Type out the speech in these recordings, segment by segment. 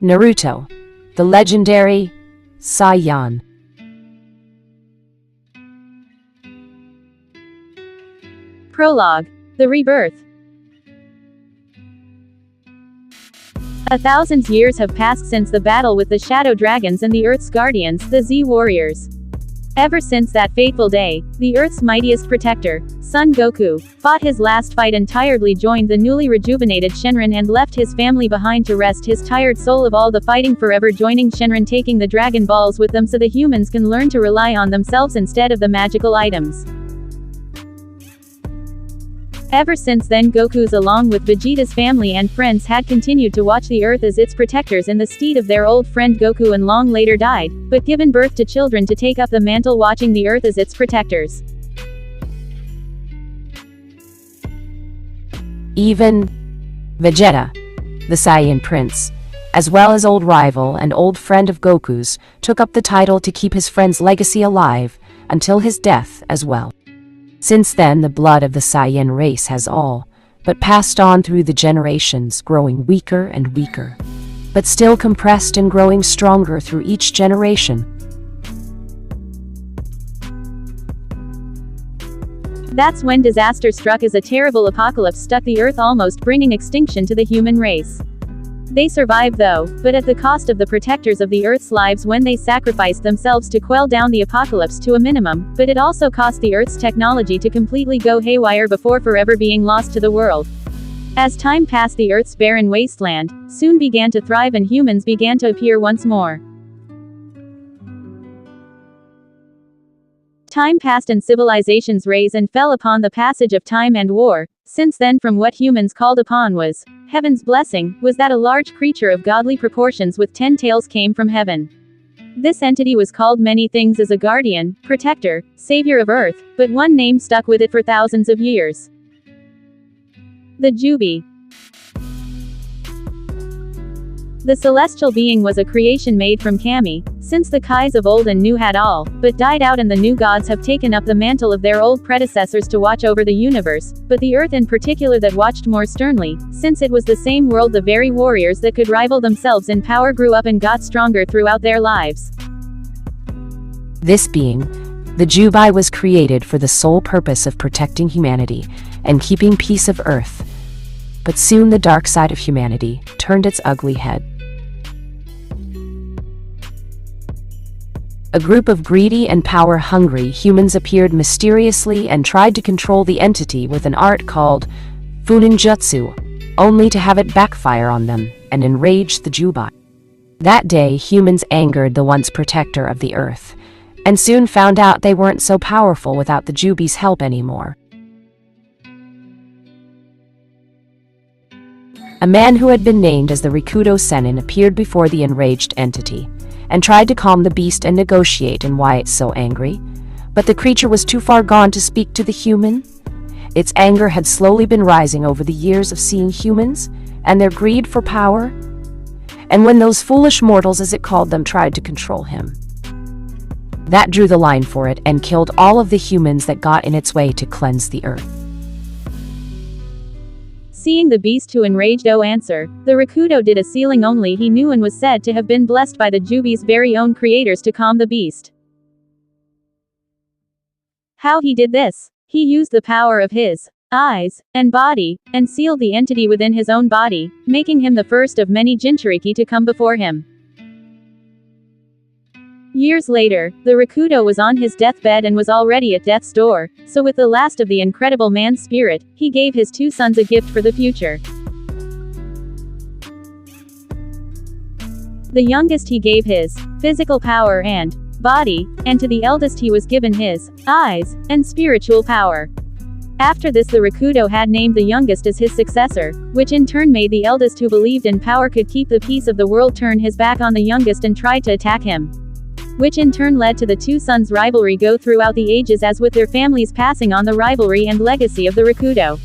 Naruto, the legendary Saiyan. Prologue. The Rebirth. 1,000 years have passed since the battle with the Shadow Dragons and the Earth's Guardians, the Z Warriors. Ever since that fateful day, the Earth's mightiest protector, Son Goku, fought his last fight and tiredly joined the newly rejuvenated Shenron and left his family behind to rest his tired soul of all the fighting forever, joining Shenron, taking the Dragon Balls with them so the humans can learn to rely on themselves instead of the magical items. Ever since then, Goku's along with Vegeta's family and friends had continued to watch the Earth as its protectors in the stead of their old friend Goku, and long later died, but given birth to children to take up the mantle, watching the Earth as its protectors. Even Vegeta, the Saiyan prince, as well as old rival and old friend of Goku's, took up the title to keep his friend's legacy alive until his death as well. Since then, the blood of the Saiyan race has all but passed on through the generations, growing weaker and weaker, but still compressed and growing stronger through each generation. That's when disaster struck as a terrible apocalypse struck the Earth, almost bringing extinction to the human race. They survived though, but at the cost of the protectors of the Earth's lives when they sacrificed themselves to quell down the apocalypse to a minimum, but it also cost the Earth's technology to completely go haywire before forever being lost to the world. As time passed, the Earth's barren wasteland soon began to thrive and humans began to appear once more. Time passed and civilizations rose and fell upon the passage of time and war. Since then, from what humans called upon was heaven's blessing, was that a large creature of godly proportions with 10 tails came from heaven. This entity was called many things as a guardian, protector, savior of Earth, but one name stuck with it for thousands of years. The Jubi. The celestial being was a creation made from Kami, since the Kais of old and new had all but died out, and the new gods have taken up the mantle of their old predecessors to watch over the universe, but the Earth in particular that watched more sternly, since it was the same world the very warriors that could rival themselves in power grew up and got stronger throughout their lives. This being, the Jubi, was created for the sole purpose of protecting humanity and keeping peace of Earth. But soon the dark side of humanity turned its ugly head. A group of greedy and power-hungry humans appeared mysteriously and tried to control the entity with an art called Funinjutsu, only to have it backfire on them and enrage the Jubi. That day, humans angered the once protector of the Earth, and soon found out they weren't so powerful without the Jubi's help anymore. A man who had been named as the Rikudo Sennin appeared before the enraged entity, and tried to calm the beast and negotiate on why it's so angry, but the creature was too far gone to speak to the human. Its anger had slowly been rising over the years of seeing humans, and their greed for power, and when those foolish mortals, as it called them, tried to control him. That drew the line for it and killed all of the humans that got in its way to cleanse the Earth. Seeing the beast who enraged answer, the Rikudo did a sealing only he knew and was said to have been blessed by the Jubi's very own creators to calm the beast. How he did this? He used the power of his eyes and body, and sealed the entity within his own body, making him the first of many Jinchuriki to come before him. Years later, the Rikudo was on his deathbed and was already at death's door, so with the last of the incredible man's spirit, he gave his 2 sons a gift for the future. The youngest he gave his physical power and body, and to the eldest he was given his eyes and spiritual power. After this, the Rikudo had named the youngest as his successor, which in turn made the eldest, who believed in power could keep the peace of the world, turn his back on the youngest and tried to attack him, which in turn led to the 2 sons' rivalry go throughout the ages, as with their families passing on the rivalry and legacy of the Rikudo.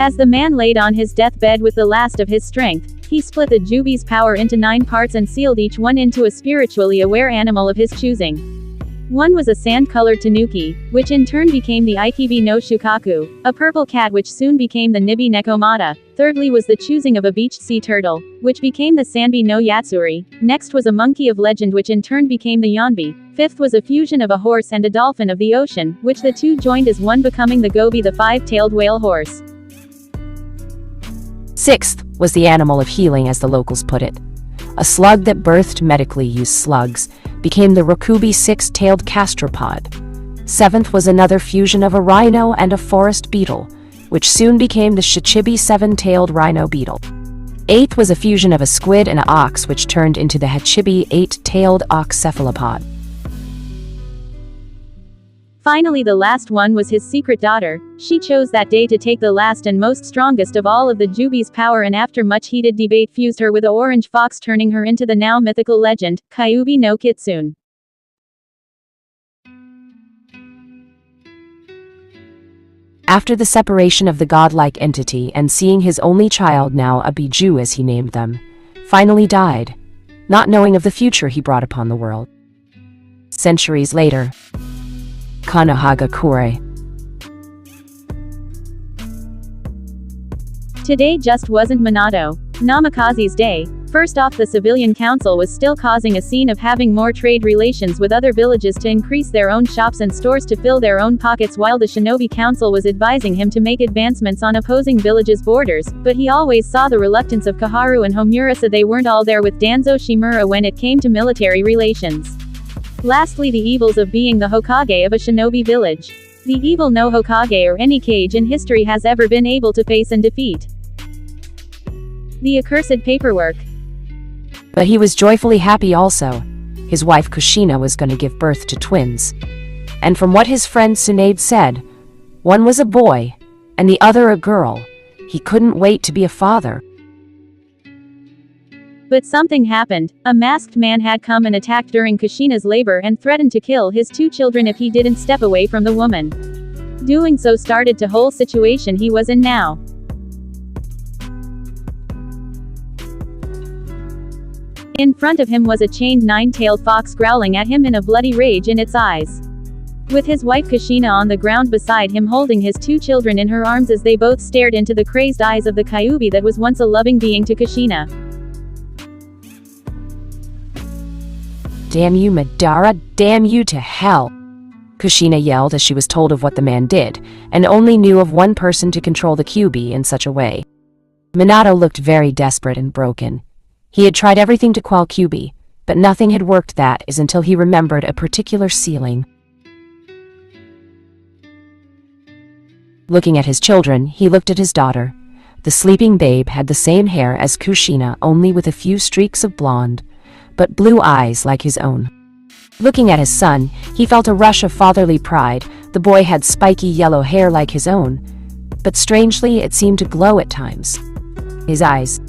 As the man laid on his deathbed with the last of his strength, he split the Jubi's power into 9 parts and sealed each one into a spiritually aware animal of his choosing. One was a sand-colored tanuki, which in turn became the Ikibi no Shukaku, a purple cat which soon became the Nibi Nekomata. Thirdly was the choosing of a beached sea turtle, which became the Sanbi no Yatsuri. Next was a monkey of legend which in turn became the Yonbi. Fifth was a fusion of a horse and a dolphin of the ocean, which the two joined as one becoming the Gobi, the five-tailed whale horse. Sixth was the animal of healing, as the locals put it. A slug that birthed medically used slugs became the Rokubi six-tailed gastropod. Seventh was another fusion of a rhino and a forest beetle, which soon became the Shichibi seven-tailed rhino beetle. Eighth was a fusion of a squid and an ox, which turned into the Hachibi eight-tailed ox cephalopod. Finally, the last one was his secret daughter. She chose that day to take the last and most strongest of all of the Jubi's power, and after much heated debate fused her with a orange fox, turning her into the now mythical legend, Kyuubi no Kitsune. After the separation of the godlike entity and seeing his only child, now a Biju as he named them, finally died, not knowing of the future he brought upon the world. Centuries later, Konohagakure. Today just wasn't Minato Namikaze's day. First off, the civilian council was still causing a scene of having more trade relations with other villages to increase their own shops and stores to fill their own pockets, while the shinobi council was advising him to make advancements on opposing villages' borders, but he always saw the reluctance of Kaharu and Homura, so they weren't all there with Danzo Shimura when it came to military relations. Lastly, the evils of being the Hokage of a shinobi village. The evil no Hokage or any Kage in history has ever been able to face and defeat. The accursed paperwork. But he was joyfully happy also. His wife Kushina was going to give birth to twins. And from what his friend Tsunade said, one was a boy, and the other a girl. He couldn't wait to be a father. But something happened. A masked man had come and attacked during Kushina's labor and threatened to kill his two children if he didn't step away from the woman. Doing so started the whole situation he was in now. In front of him was a chained nine-tailed fox growling at him in a bloody rage in its eyes. With his wife Kushina on the ground beside him, holding his two children in her arms as they both stared into the crazed eyes of the Kyuubi that was once a loving being to Kushina. "Damn you, Madara, damn you to hell!" Kushina yelled as she was told of what the man did, and only knew of one person to control the Kyuubi in such a way. Minato looked very desperate and broken. He had tried everything to quell Kyuubi, but nothing had worked. That is until he remembered a particular ceiling. Looking at his children, he looked at his daughter. The sleeping babe had the same hair as Kushina, only with a few streaks of blonde, but blue eyes like his own. Looking at his son, he felt a rush of fatherly pride. The boy had spiky yellow hair like his own, but strangely it seemed to glow at times. His eyes.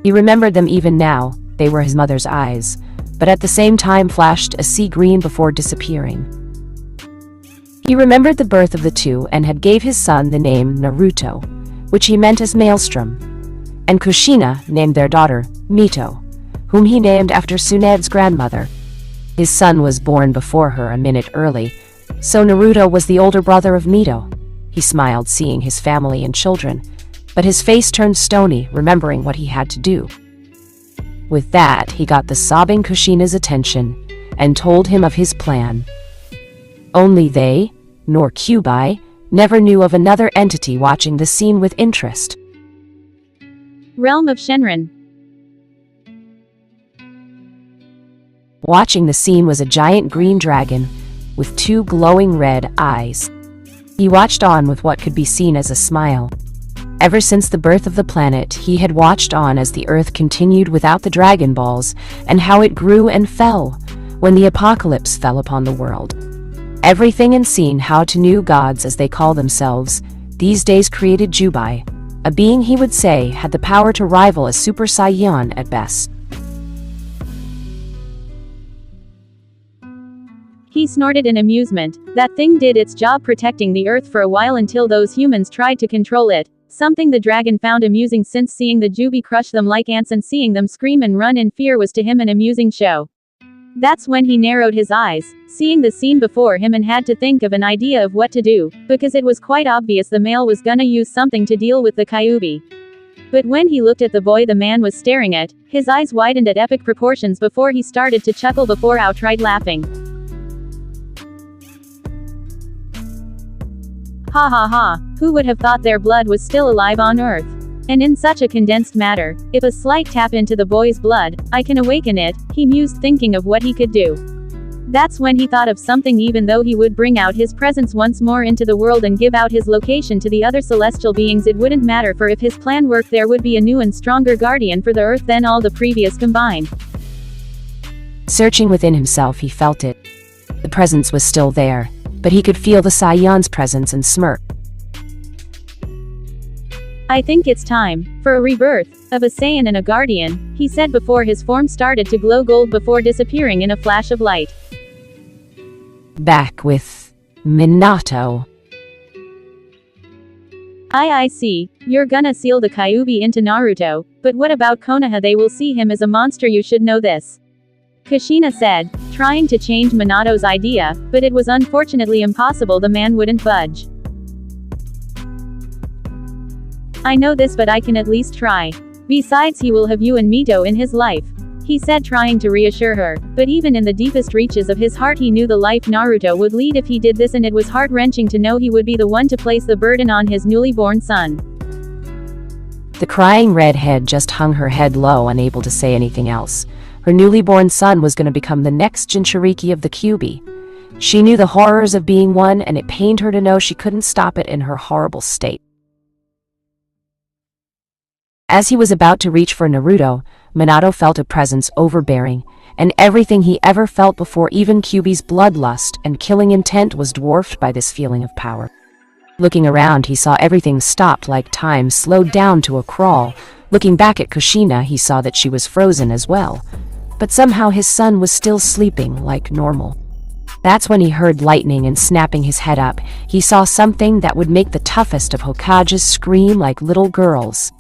He remembered them even now. They were his mother's eyes, but at the same time flashed a sea green before disappearing. He remembered the birth of the two and had gave his son the name Naruto, which he meant as Maelstrom, and Kushina named their daughter Mito, whom he named after Tsunade's grandmother. His son was born before her a minute early, so Naruto was the older brother of Mito. He smiled seeing his family and children, but his face turned stony, remembering what he had to do. With that, he got the sobbing Kushina's attention and told him of his plan. Only they, nor Kyuubi, never knew of another entity watching the scene with interest. Realm of Shenron. Watching the scene was a giant green dragon with two glowing red eyes. He watched on with what could be seen as a smile. Ever since the birth of the planet, he had watched on as the Earth continued without the Dragon Balls, and how it grew and fell when the apocalypse fell upon the world. Everything and seen how two new gods, as they call themselves, these days created Jubai, a being he would say had the power to rival a Super Saiyan at best. He snorted in amusement. That thing did its job protecting the Earth for a while until those humans tried to control it. Something the dragon found amusing, since seeing the Jubi crush them like ants and seeing them scream and run in fear was to him an amusing show. That's when he narrowed his eyes, seeing the scene before him, and had to think of an idea of what to do, because it was quite obvious the male was gonna use something to deal with the Kyuubi. But when he looked at the boy the man was staring at, his eyes widened at epic proportions before he started to chuckle before outright laughing. Ha ha ha, who would have thought their blood was still alive on Earth? And in such a condensed matter, if a slight tap into the boy's blood, I can awaken it, he mused, thinking of what he could do. That's when he thought of something. Even though he would bring out his presence once more into the world and give out his location to the other celestial beings, it wouldn't matter, for if his plan worked there would be a new and stronger guardian for the Earth than all the previous combined. Searching within himself, he felt it. The presence was still there, but he could feel the Saiyan's presence and smirk. I think it's time for a rebirth of a Saiyan and a guardian, he said before his form started to glow gold before disappearing in a flash of light. Back with Minato. I see, you're gonna seal the Kyuubi into Naruto, but what about Konoha? They will see him as a monster, you should know this. Kushina said, trying to change Minato's idea, but it was unfortunately impossible. The man wouldn't budge. I know this, but I can at least try. Besides, he will have you and Mito in his life, he said, trying to reassure her. But even in the deepest reaches of his heart he knew the life Naruto would lead if he did this, and it was heart-wrenching to know he would be the one to place the burden on his newly born son. The crying redhead just hung her head low, unable to say anything else. Her newly born son was going to become the next Jinchuriki of the Kyuubi. She knew the horrors of being one, and it pained her to know she couldn't stop it in her horrible state. As he was about to reach for Naruto, Minato felt a presence overbearing, and everything he ever felt before, even Kyuubi's bloodlust and killing intent, was dwarfed by this feeling of power. Looking around, he saw everything stopped, like time slowed down to a crawl. Looking back at Kushina, he saw that she was frozen as well. But somehow his son was still sleeping like normal. That's when he heard lightning, and snapping his head up, he saw something that would make the toughest of Hokages scream like little girls.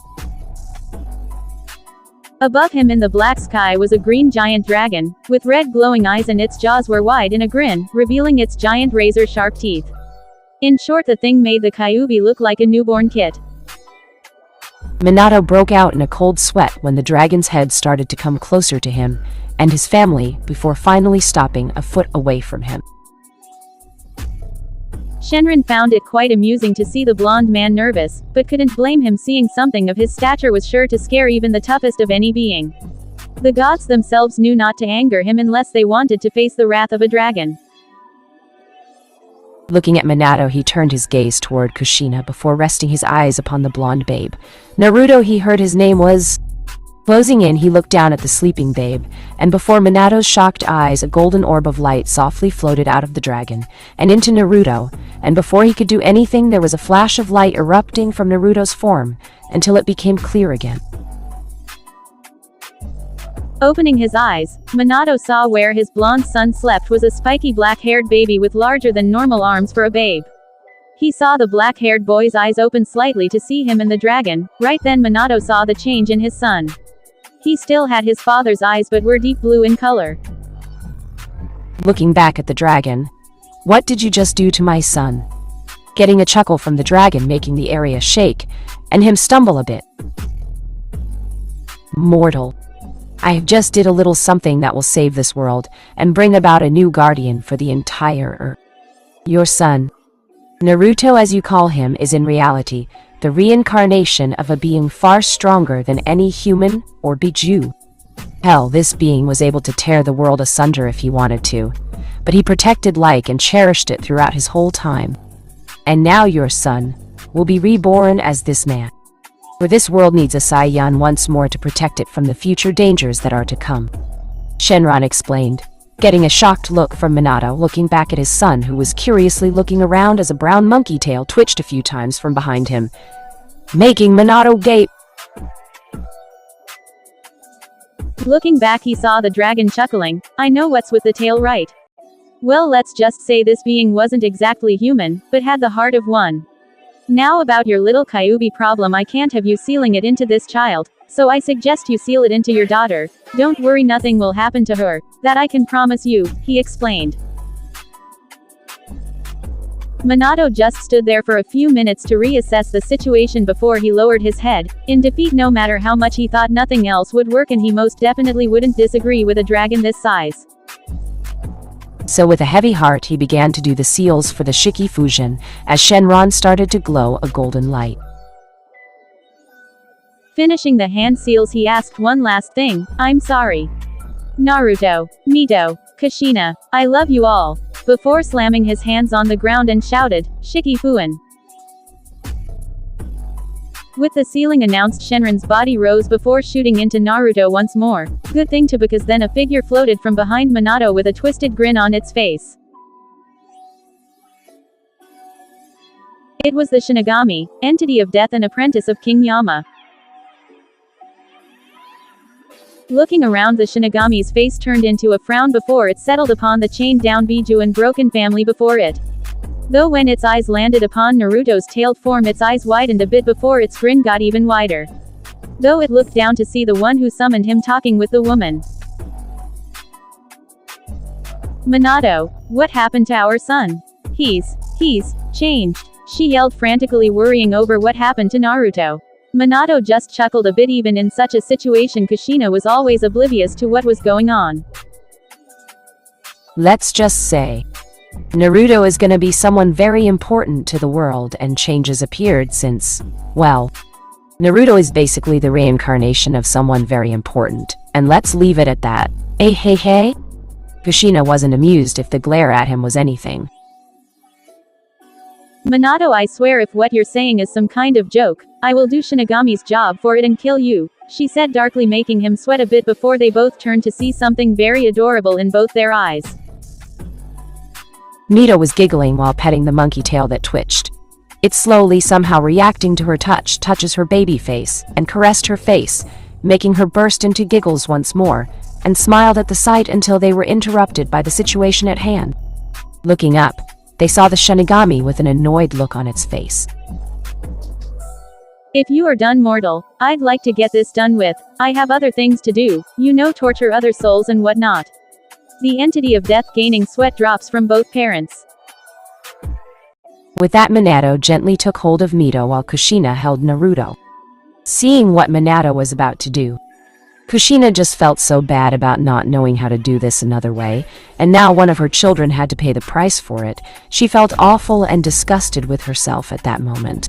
Above him in the black sky was a green giant dragon, with red glowing eyes, and its jaws were wide in a grin, revealing its giant razor-sharp teeth. In short, the thing made the Kyuubi look like a newborn kid. Minato broke out in a cold sweat when the dragon's head started to come closer to him and his family, before finally stopping a foot away from him. Shenron found it quite amusing to see the blonde man nervous, but couldn't blame him. Seeing something of his stature was sure to scare even the toughest of any being. The gods themselves knew not to anger him unless they wanted to face the wrath of a dragon. Looking at Minato, he turned his gaze toward Kushina before resting his eyes upon the blonde babe. Naruto, he heard his name was... Closing in, he looked down at the sleeping babe, and before Minato's shocked eyes, a golden orb of light softly floated out of the dragon and into Naruto, and before he could do anything, there was a flash of light erupting from Naruto's form, until it became clear again. Opening his eyes, Minato saw where his blonde son slept was a spiky black-haired baby with larger than normal arms for a babe. He saw the black-haired boy's eyes open slightly to see him and the dragon. Right then Minato saw the change in his son. He still had his father's eyes, but were deep blue in color. Looking back at the dragon, "What did you just do to my son?" Getting a chuckle from the dragon, making the area shake, and him stumble a bit. "Mortal, I just did a little something that will save this world, and bring about a new guardian for the entire Earth. Your son, Naruto as you call him, is in reality the reincarnation of a being far stronger than any human or Biju. Hell, this being was able to tear the world asunder if he wanted to, but he protected like and cherished it throughout his whole time. And now your son will be reborn as this man. For this world needs a Saiyan once more to protect it from the future dangers that are to come," Shenron explained, getting a shocked look from Minato, looking back at his son, who was curiously looking around as a brown monkey tail twitched a few times from behind him, making Minato gape. Looking back, he saw the dragon chuckling. "I know what's with the tail, right? Well, let's just say this being wasn't exactly human, but had the heart of one. Now about your little Kyuubi problem, I can't have you sealing it into this child, so I suggest you seal it into your daughter. Don't worry, nothing will happen to her. That I can promise you, he explained. Minato just stood there for a few minutes to reassess the situation before he lowered his head. In defeat, no matter how much he thought, nothing else would work, and he most definitely wouldn't disagree with a dragon this size. So with a heavy heart he began to do the seals for the Shiki fusion, as Shenron started to glow a golden light. Finishing the hand seals, he asked one last thing. I'm sorry. Naruto, Mito, Kushina, I love you all. Before slamming his hands on the ground and shouted, Shiki Fuin. With the sealing announced, Shenron's body rose before shooting into Naruto once more. Good thing too, because then a figure floated from behind Minato with a twisted grin on its face. It was the Shinigami, entity of death and apprentice of King Yama. Looking around, the Shinigami's face turned into a frown before it settled upon the chained-down Biju and broken family before it. Though when its eyes landed upon Naruto's tailed form, its eyes widened a bit before its grin got even wider. Though it looked down to see the one who summoned him talking with the woman. Minato, what happened to our son? He's changed. She yelled frantically, worrying over what happened to Naruto. Minato just chuckled a bit. Even in such a situation, Kushina was always oblivious to what was going on. Let's just say, Naruto is gonna be someone very important to the world, and changes appeared since, well, Naruto is basically the reincarnation of someone very important, and let's leave it at that. Hey. Kushina wasn't amused if the glare at him was anything. Minato, I swear if what you're saying is some kind of joke, I will do Shinigami's job for it and kill you, she said darkly, making him sweat a bit before they both turned to see something very adorable in both their eyes. Mito was giggling while petting the monkey tail that twitched. It slowly, somehow reacting to her touches her baby face, and caressed her face, making her burst into giggles once more, and smiled at the sight until they were interrupted by the situation at hand. Looking up, they saw the Shinigami with an annoyed look on its face. If you are done, mortal, I'd like to get this done with. I have other things to do, torture other souls and whatnot. The entity of death gaining sweat drops from both parents. With that, Minato gently took hold of Mito while Kushina held Naruto. Seeing what Minato was about to do, Kushina just felt so bad about not knowing how to do this another way, and now one of her children had to pay the price for it. She felt awful and disgusted with herself at that moment.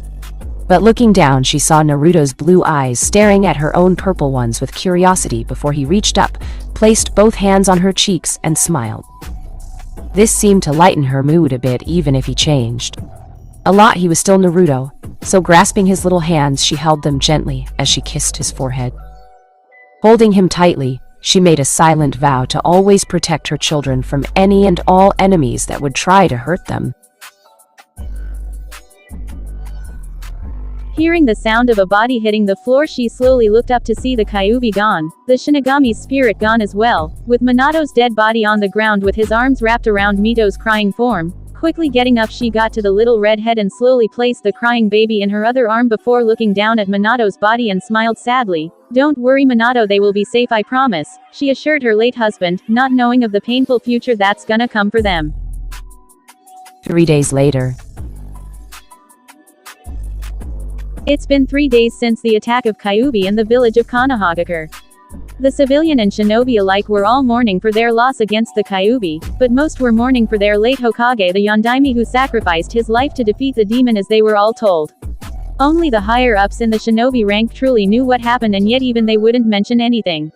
But looking down, she saw Naruto's blue eyes staring at her own purple ones with curiosity before he reached up, placed both hands on her cheeks, and smiled. This seemed to lighten her mood a bit, even if he changed a lot, he was still Naruto, so grasping his little hands, she held them gently as she kissed his forehead. Holding him tightly, she made a silent vow to always protect her children from any and all enemies that would try to hurt them. Hearing the sound of a body hitting the floor, she slowly looked up to see the Kyuubi gone, the Shinigami's spirit gone as well, with Minato's dead body on the ground with his arms wrapped around Mito's crying form. Quickly getting up, she got to the little red head and slowly placed the crying baby in her other arm before looking down at Minato's body and smiled sadly. Don't worry, Minato, they will be safe, I promise, she assured her late husband, not knowing of the painful future that's gonna come for them. 3 days later. It's been 3 days since the attack of Kyuubi in the village of Konohagakure. The civilian and shinobi alike were all mourning for their loss against the Kyuubi, but most were mourning for their late Hokage, the Yondaime, who sacrificed his life to defeat the demon, as they were all told. Only the higher-ups in the shinobi rank truly knew what happened, and yet even they wouldn't mention anything.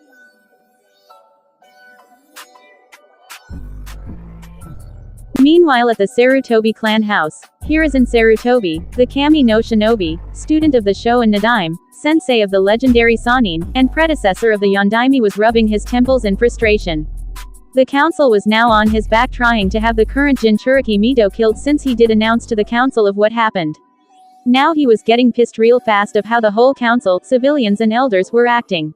Meanwhile, at the Sarutobi clan house, Hiruzen Sarutobi, the Kami no Shinobi, student of the Shoin Nadaime, sensei of the legendary Sannin, and predecessor of the Yondaime, was rubbing his temples in frustration. The council was now on his back, trying to have the current Jinchuriki Mito killed, since he did announce to the council of what happened. Now he was getting pissed real fast of how the whole council, civilians and elders, were acting.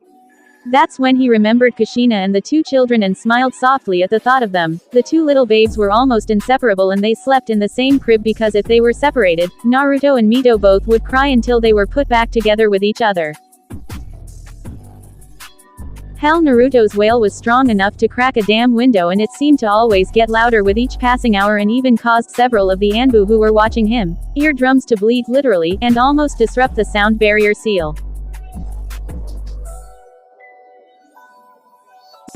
That's when he remembered Kushina and the two children and smiled softly at the thought of them. The two little babes were almost inseparable and they slept in the same crib because if they were separated, Naruto and Mito both would cry until they were put back together with each other. Hell, Naruto's wail was strong enough to crack a damn window and it seemed to always get louder with each passing hour and even caused several of the Anbu who were watching him eardrums to bleed literally, and almost disrupt the sound barrier seal.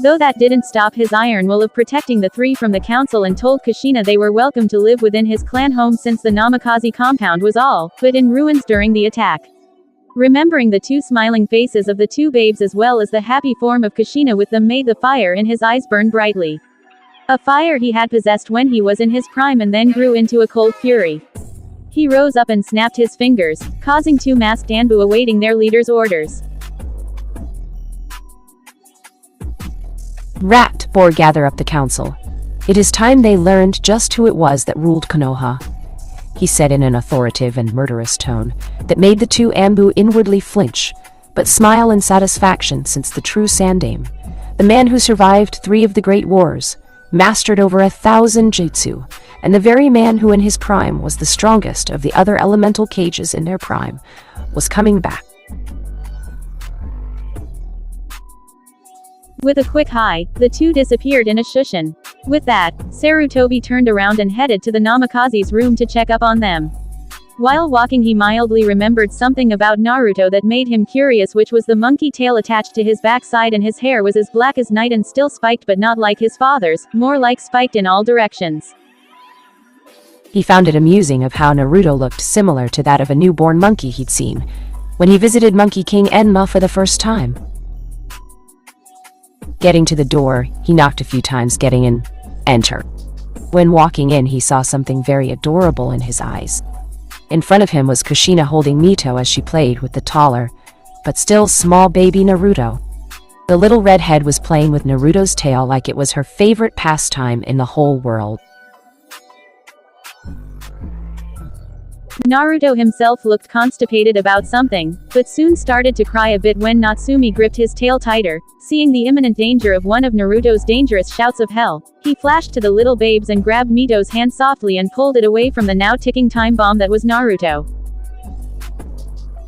Though that didn't stop his iron will of protecting the three from the council and told Kushina they were welcome to live within his clan home since the Namikaze compound was all but in ruins during the attack. Remembering the two smiling faces of the two babes as well as the happy form of Kushina with them made the fire in his eyes burn brightly. A fire he had possessed when he was in his prime and then grew into a cold fury. He rose up and snapped his fingers, causing two masked Anbu awaiting their leader's orders. Rat bore gather up the council. It is time they learned just who it was that ruled Konoha, he said in an authoritative and murderous tone that made the two Anbu inwardly flinch, but smile in satisfaction since the true Sandame, the man who survived 3 of the great wars, mastered over 1,000 jutsu, and the very man who in his prime was the strongest of the other elemental cages in their prime, was coming back. With a quick hi, the two disappeared in a shushin. With that, Sarutobi turned around and headed to the Namikaze's room to check up on them. While walking he mildly remembered something about Naruto that made him curious, which was the monkey tail attached to his backside and his hair was as black as night and still spiked but not like his father's, more like spiked in all directions. He found it amusing of how Naruto looked similar to that of a newborn monkey he'd seen when he visited Monkey King Enma for the first time. Getting to the door, he knocked a few times getting in. Enter. When walking in he saw something very adorable in his eyes. In front of him was Kushina holding Mito as she played with the taller, but still small baby Naruto. The little redhead was playing with Naruto's tail like it was her favorite pastime in the whole world. Naruto himself looked constipated about something, but soon started to cry a bit when Natsumi gripped his tail tighter. Seeing the imminent danger of one of Naruto's dangerous shouts of hell, he flashed to the little babes and grabbed Mito's hand softly and pulled it away from the now ticking time bomb that was Naruto.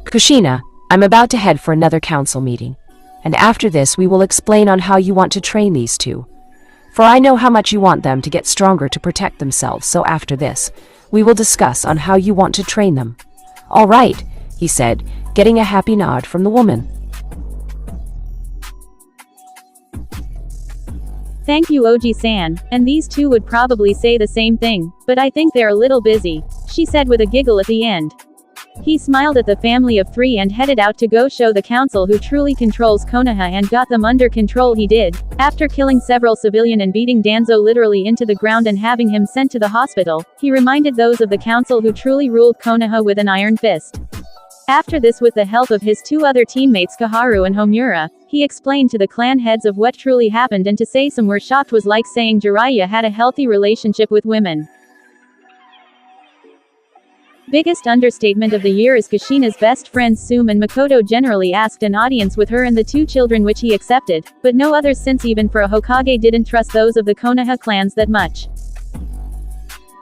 Kushina, I'm about to head for another council meeting, and after this we will explain on how you want to train these two. For I know how much you want them to get stronger to protect themselves, so after this, we will discuss on how you want to train them. All right, he said, getting a happy nod from the woman. Thank you Oji-san, and these two would probably say the same thing, but I think they're a little busy, she said with a giggle at the end. He smiled at the family of 3 and headed out to go show the council who truly controls Konoha and got them under control. He did, after killing several civilian and beating Danzo literally into the ground and having him sent to the hospital. He reminded those of the council who truly ruled Konoha with an iron fist. After this, with the help of his 2 other teammates Kaharu and Homura, he explained to the clan heads of what truly happened, and to say some were shocked was like saying Jiraiya had a healthy relationship with women. Biggest understatement of the year is Kushina's best friends Sume and Makoto generally asked an audience with her and the 2 children, which he accepted, but no others, since even for a Hokage didn't trust those of the Konoha clans that much.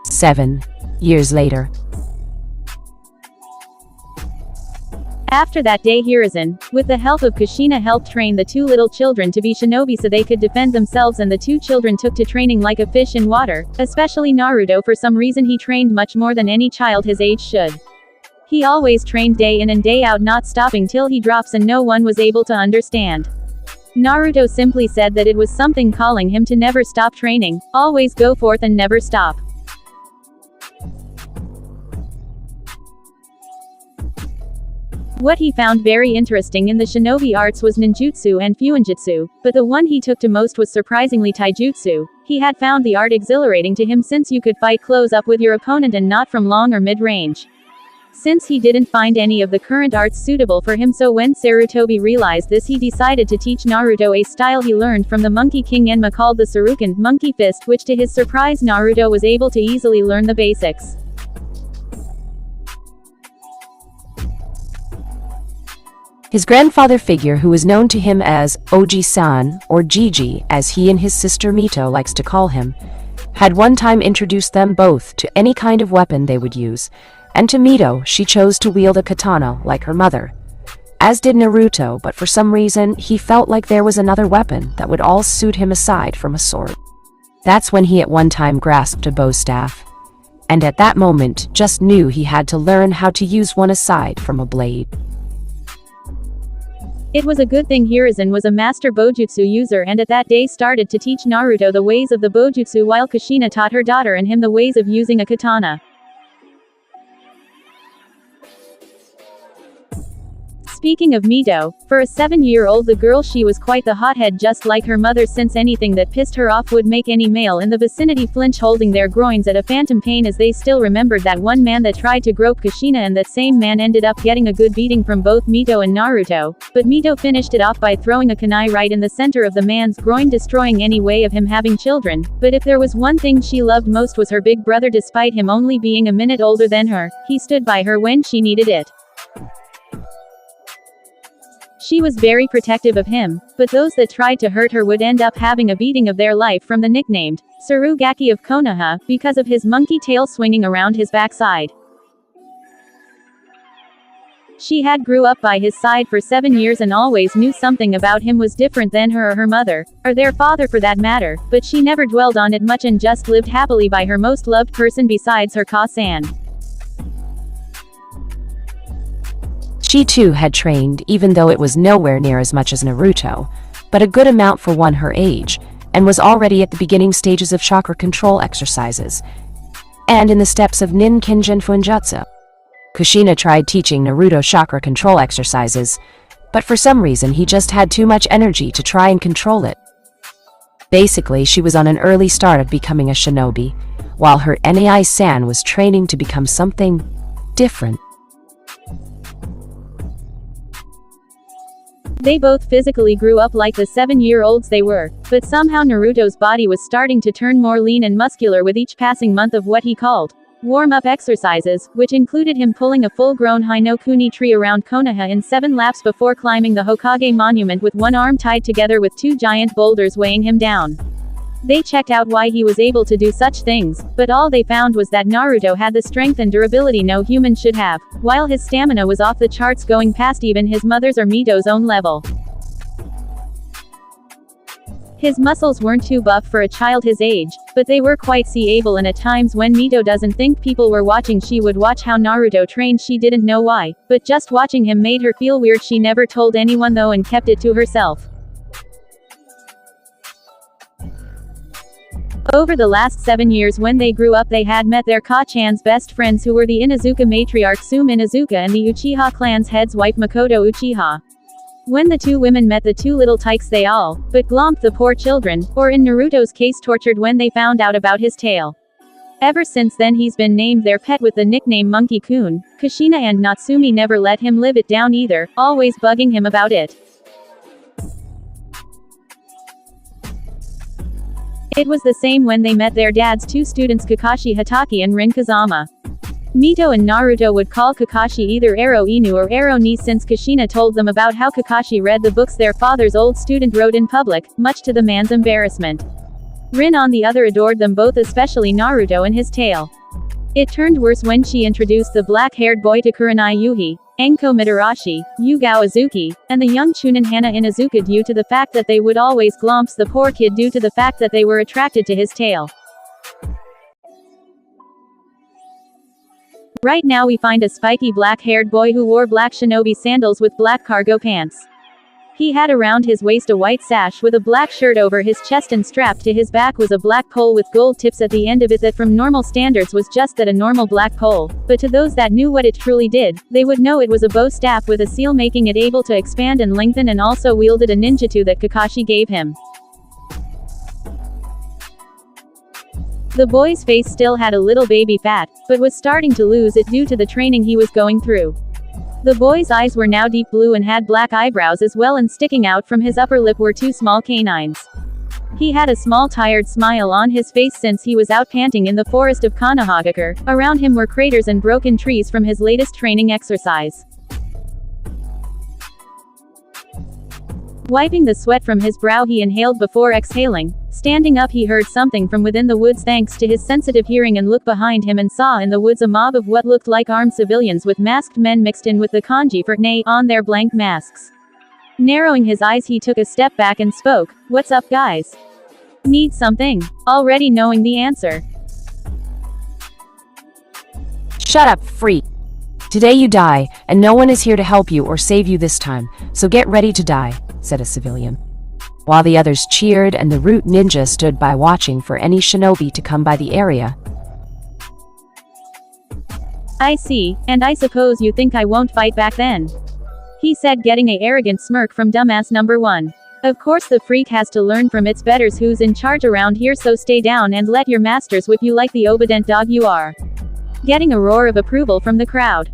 7 years later. After that day, Hiruzen, with the help of Kushina, helped train the 2 little children to be shinobi so they could defend themselves, and the 2 children took to training like a fish in water, especially Naruto. For some reason he trained much more than any child his age should. He always trained day in and day out, not stopping till he drops, and no one was able to understand. Naruto simply said that it was something calling him to never stop training, always go forth and never stop. What he found very interesting in the shinobi arts was ninjutsu and fuinjutsu, but the one he took to most was surprisingly taijutsu. He had found the art exhilarating to him since you could fight close up with your opponent and not from long or mid-range. Since he didn't find any of the current arts suitable for him, so when Sarutobi realized this, he decided to teach Naruto a style he learned from the Monkey King Enma called the Saruken Monkey Fist, which to his surprise Naruto was able to easily learn the basics. His grandfather figure, who was known to him as Oji-san, or Gigi, as he and his sister Mito likes to call him, had one time introduced them both to any kind of weapon they would use, and to Mito, she chose to wield a katana like her mother. As did Naruto, but for some reason, he felt like there was another weapon that would all suit him aside from a sword. That's when he at one time grasped a bow staff, and at that moment just knew he had to learn how to use one aside from a blade. It was a good thing Hiruzen was a master Bojutsu user and at that day started to teach Naruto the ways of the Bojutsu while Kushina taught her daughter and him the ways of using a katana. Speaking of Mito, for a 7-year-old the girl, she was quite the hothead just like her mother, since anything that pissed her off would make any male in the vicinity flinch, holding their groins at a phantom pain as they still remembered that one man that tried to grope Kushina, and that same man ended up getting a good beating from both Mito and Naruto, but Mito finished it off by throwing a kunai right in the center of the man's groin, destroying any way of him having children. But if there was one thing she loved most was her big brother. Despite him only being a minute older than her, he stood by her when she needed it. She was very protective of him, but those that tried to hurt her would end up having a beating of their life from the nicknamed Surugaki of Konoha, because of his monkey tail swinging around his backside. She had grew up by his side for 7 years and always knew something about him was different than her or her mother, or their father for that matter, but she never dwelled on it much and just lived happily by her most loved person besides her Ka-san. She too had trained, even though it was nowhere near as much as Naruto, but a good amount for one her age, and was already at the beginning stages of chakra control exercises, and in the steps of Nin Kinjin Funjutsu. Kushina tried teaching Naruto chakra control exercises, but for some reason he just had too much energy to try and control it. Basically, she was on an early start of becoming a shinobi, while her Nai-san was training to become something different. They both physically grew up like the 7-year-olds they were, but somehow Naruto's body was starting to turn more lean and muscular with each passing month of what he called warm-up exercises, which included him pulling a full-grown Hinokuni tree around Konoha in 7 laps before climbing the Hokage monument with one arm tied together with 2 giant boulders weighing him down. They checked out why he was able to do such things, but all they found was that Naruto had the strength and durability no human should have, while his stamina was off the charts, going past even his mother's or Mito's own level. His muscles weren't too buff for a child his age, but they were quite able, and at times when Mito doesn't think people were watching, she would watch how Naruto trained. She didn't know why, but just watching him made her feel weird. She never told anyone though and kept it to herself. Over the last 7 years when they grew up, they had met their Ka-chan's best friends, who were the Inuzuka matriarch Sume Inuzuka and the Uchiha clan's head's wife Makoto Uchiha. When the two women met the two little tykes, they all but glomped the poor children, or in Naruto's case tortured, when they found out about his tail. Ever since then he's been named their pet with the nickname Monkey-kun. Kushina and Natsumi never let him live it down either, always bugging him about it. It was the same when they met their dad's 2 students, Kakashi Hatake and Rin Kazama. Mito and Naruto would call Kakashi either Ero Inu or Ero Ni, since Kushina told them about how Kakashi read the books their father's old student wrote in public, much to the man's embarrassment. Rin on the other adored them both, especially Naruto and his tail. It turned worse when she introduced the black-haired boy to Kurenai Yuhi, Enko Mitarashi, Yugao Azuki, and the young Chunin Hana Inuzuka, due to the fact that they would always glomps the poor kid due to the fact that they were attracted to his tail. Right now we find a spiky black-haired boy who wore black shinobi sandals with black cargo pants. He had around his waist a white sash with a black shirt over his chest, and strapped to his back was a black pole with gold tips at the end of it that from normal standards was just that, a normal black pole, but to those that knew what it truly did, they would know it was a bow staff with a seal, making it able to expand and lengthen, and also wielded a ninjutsu that Kakashi gave him. The boy's face still had a little baby fat, but was starting to lose it due to the training he was going through. The boy's eyes were now deep blue and had black eyebrows as well, and sticking out from his upper lip were 2 small canines. He had a small tired smile on his face since he was out panting in the forest of Konohagakure. Around him were craters and broken trees from his latest training exercise. Wiping the sweat from his brow, he inhaled before exhaling. Standing up, he heard something from within the woods thanks to his sensitive hearing, and looked behind him and saw in the woods a mob of what looked like armed civilians with masked men mixed in with the kanji for "nay" on their blank masks. Narrowing his eyes, he took a step back and spoke, "What's up, guys? Need something?" Already knowing the answer. Shut up, freak. Today you die, and no one is here to help you or save you this time, so get ready to die, said a civilian. While the others cheered and the root ninja stood by watching for any shinobi to come by the area. "I see, and I suppose you think I won't fight back then?" he said, getting a arrogant smirk from dumbass number 1. Of course the freak has to learn from its betters who's in charge around here, so stay down and let your masters whip you like the obedient dog you are. Getting a roar of approval from the crowd.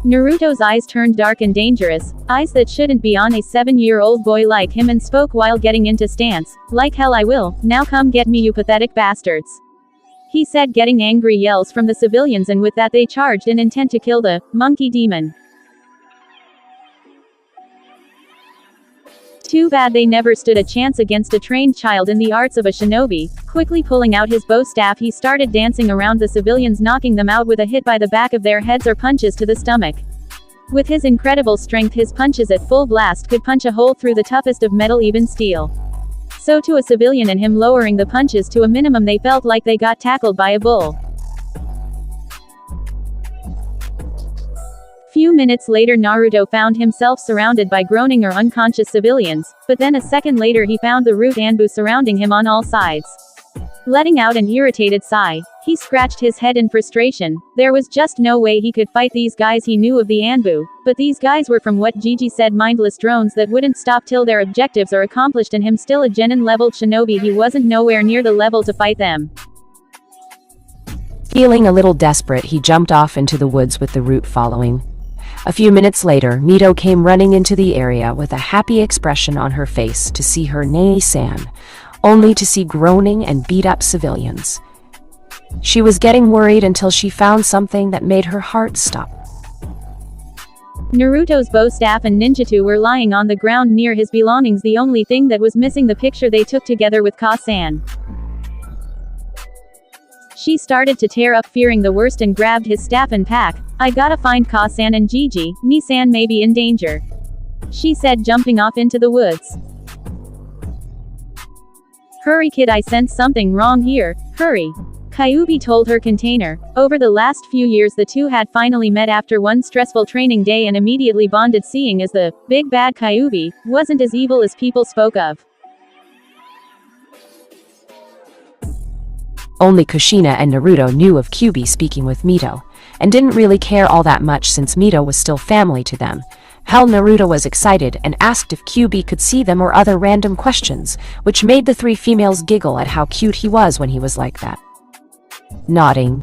Naruto's eyes turned dark and dangerous, eyes that shouldn't be on a 7-year-old boy like him, and spoke while getting into stance, "Like hell I will, now come get me, you pathetic bastards," he said, getting angry yells from the civilians, and with that they charged in intent to kill the monkey demon. Too bad they never stood a chance against a trained child in the arts of a shinobi. Quickly pulling out his bow staff, he started dancing around the civilians, knocking them out with a hit by the back of their heads or punches to the stomach. With his incredible strength, his punches at full blast could punch a hole through the toughest of metal, even steel. So to a civilian and him lowering the punches to a minimum, they felt like they got tackled by a bull. Few minutes later, Naruto found himself surrounded by groaning or unconscious civilians, but then a second later he found the root Anbu surrounding him on all sides. Letting out an irritated sigh, he scratched his head in frustration. There was just no way he could fight these guys. He knew of the Anbu, but these guys were, from what Gigi said, mindless drones that wouldn't stop till their objectives are accomplished, and him still a genin leveled shinobi, he wasn't nowhere near the level to fight them. Feeling a little desperate, he jumped off into the woods with the root following. A few minutes later, Mito came running into the area with a happy expression on her face to see her Nei-san, only to see groaning and beat-up civilians. She was getting worried until she found something that made her heart stop. Naruto's bow staff and ninjutsu were lying on the ground near his belongings. The only thing that was missing, the picture they took together with Ka-san. She started to tear up, fearing the worst, and grabbed his staff and pack. "I gotta find Ka-san and Gigi, Ni-san may be in danger," she said, jumping off into the woods. "Hurry kid, I sense something wrong here, hurry," Kyuubi told her container. Over the last few years the two had finally met after one stressful training day and immediately bonded, seeing as the big bad Kyuubi wasn't as evil as people spoke of. Only Kushina and Naruto knew of Kyuubi speaking with Mito, and didn't really care all that much since Mito was still family to them. Hell, Naruto was excited and asked if Kyuubi could see them or other random questions, which made the three females giggle at how cute he was when he was like that. Nodding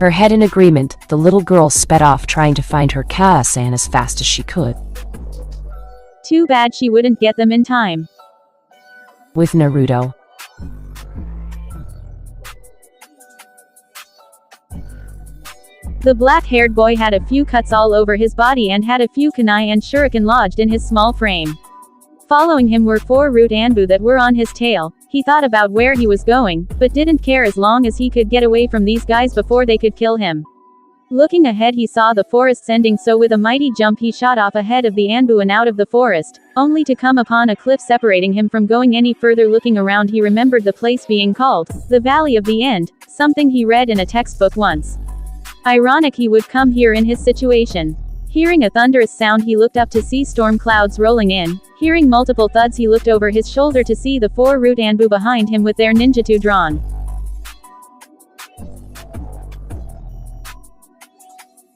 her head in agreement, the little girl sped off, trying to find her Ka-san as fast as she could. Too bad she wouldn't get them in time. With Naruto, the black-haired boy had a few cuts all over his body and had a few kunai and shuriken lodged in his small frame. Following him were 4 root Anbu that were on his tail. He thought about where he was going, but didn't care as long as he could get away from these guys before they could kill him. Looking ahead, he saw the forest's ending, so with a mighty jump he shot off ahead of the Anbu and out of the forest, only to come upon a cliff separating him from going any further. Looking around, he remembered the place being called the Valley of the End, something he read in a textbook once. Ironic he would come here in his situation. Hearing a thunderous sound, he looked up to see storm clouds rolling in. Hearing multiple thuds, he looked over his shoulder to see the 4 root Anbu behind him with their ninjutsu drawn.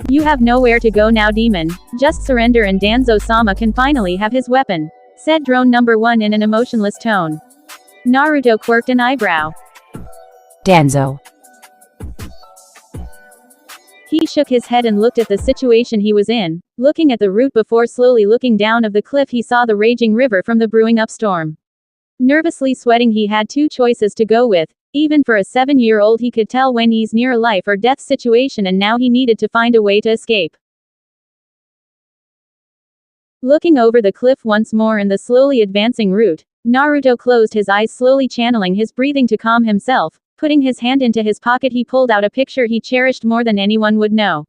"You have nowhere to go now, demon. Just surrender and Danzo-sama can finally have his weapon," said drone number 1 in an emotionless tone. Naruto quirked an eyebrow. Danzo. He shook his head and looked at the situation he was in, looking at the route before slowly looking down of the cliff. He saw the raging river from the brewing up storm. Nervously sweating, he had 2 choices to go with. Even for a 7-year-old, he could tell when he's near a life or death situation, and now he needed to find a way to escape. Looking over the cliff once more in the slowly advancing route, Naruto closed his eyes, slowly channeling his breathing to calm himself. Putting his hand into his pocket, he pulled out a picture he cherished more than anyone would know.